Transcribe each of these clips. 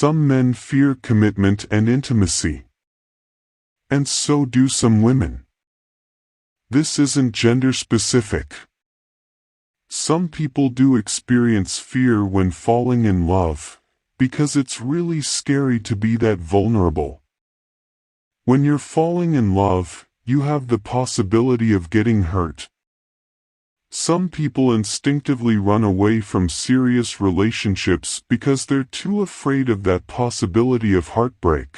some men fear commitment and intimacy. And so do some women. This isn't gender-specific. Some people do experience fear when falling in love, because it's really scary to be that vulnerable. When you're falling in love, you have the possibility of getting hurt. Some people instinctively run away from serious relationships because they're too afraid of that possibility of heartbreak.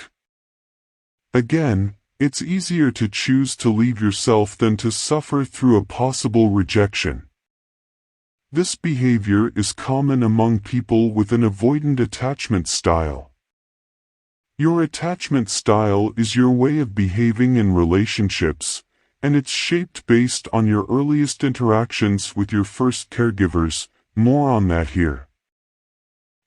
Again, it's easier to choose to leave yourself than to suffer through a possible rejection. This behavior is common among people with an avoidant attachment style. Your attachment style is your way of behaving in relationships, and it's shaped based on your earliest interactions with your first caregivers. More on that here.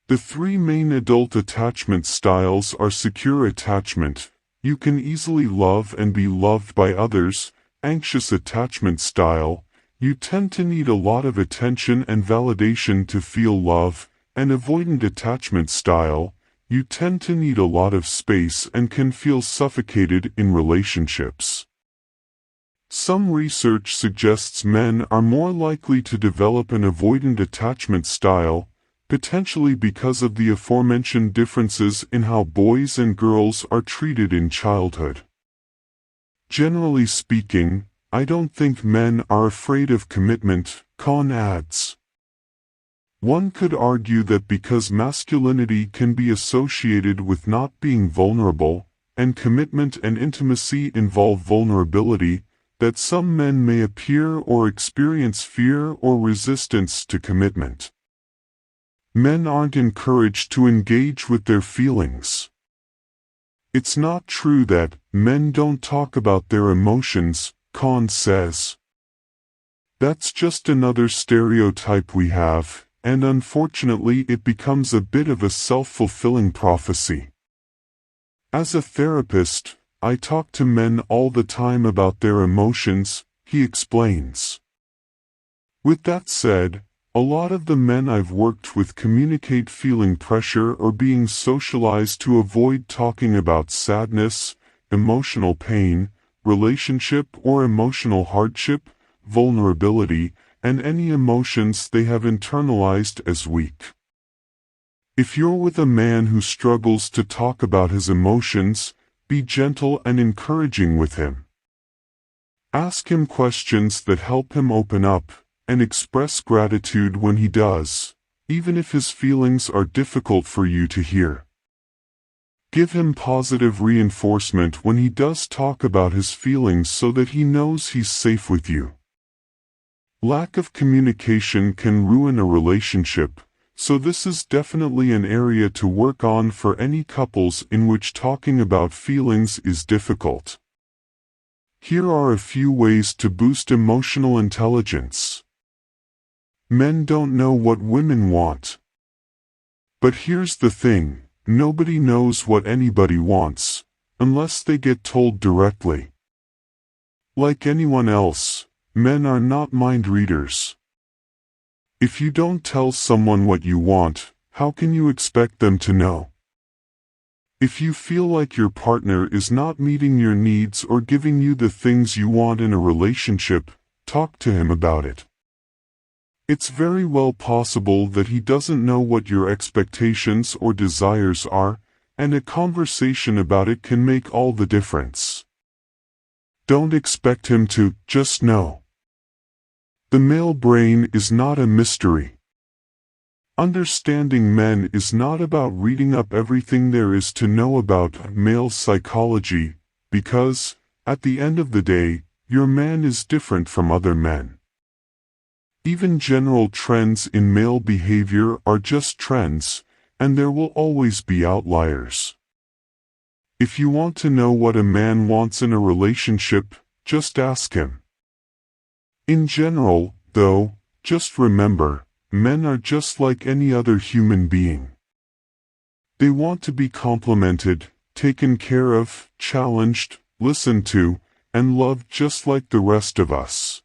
The three main adult attachment styles are secure attachment. You can easily love and be loved by others. Anxious attachment style. You tend to need a lot of attention and validation to feel love. And avoidant attachment style. You tend to need a lot of space and can feel suffocated in relationships. Some research suggests men are more likely to develop an avoidant attachment style, potentially because of the aforementioned differences in how boys and girls are treated in childhood. Generally speaking, I don't think men are afraid of commitment, Kahn adds. One could argue that because masculinity can be associated with not being vulnerable, and commitment and intimacy involve vulnerability, that some men may appear or experience fear or resistance to commitment. Men aren't encouraged to engage with their feelings. It's not true that men don't talk about their emotions, Kahn says. That's just another stereotype we have, and unfortunately it becomes a bit of a self-fulfilling prophecy. As a therapist, I talk to men all the time about their emotions, he explains. With that said, a lot of the men I've worked with communicate feeling pressure or being socialized to avoid talking about sadness, emotional pain, relationship or emotional hardship, vulnerability, and any emotions they have internalized as weak. If you're with a man who struggles to talk about his emotions, be gentle and encouraging with him. Ask him questions that help him open up, and express gratitude when he does, even if his feelings are difficult for you to hear. Give him positive reinforcement when he does talk about his feelings so that he knows he's safe with you. Lack of communication can ruin a relationship, so this is definitely an area to work on for any couples in which talking about feelings is difficult. Here are a few ways to boost emotional intelligence. Men don't know what women want. But here's the thing, nobody knows what anybody wants, unless they get told directly. Like anyone else, men are not mind readers. If you don't tell someone what you want, how can you expect them to know? If you feel like your partner is not meeting your needs or giving you the things you want in a relationship, talk to him about it. It's very well possible that he doesn't know what your expectations or desires are, and a conversation about it can make all the difference. Don't expect him to just know. The male brain is not a mystery. Understanding men is not about reading up everything there is to know about male psychology, because, at the end of the day, your man is different from other men. Even general trends in male behavior are just trends, and there will always be outliers. If you want to know what a man wants in a relationship, just ask him. In general, though, just remember, men are just like any other human being. They want to be complimented, taken care of, challenged, listened to, and loved just like the rest of us.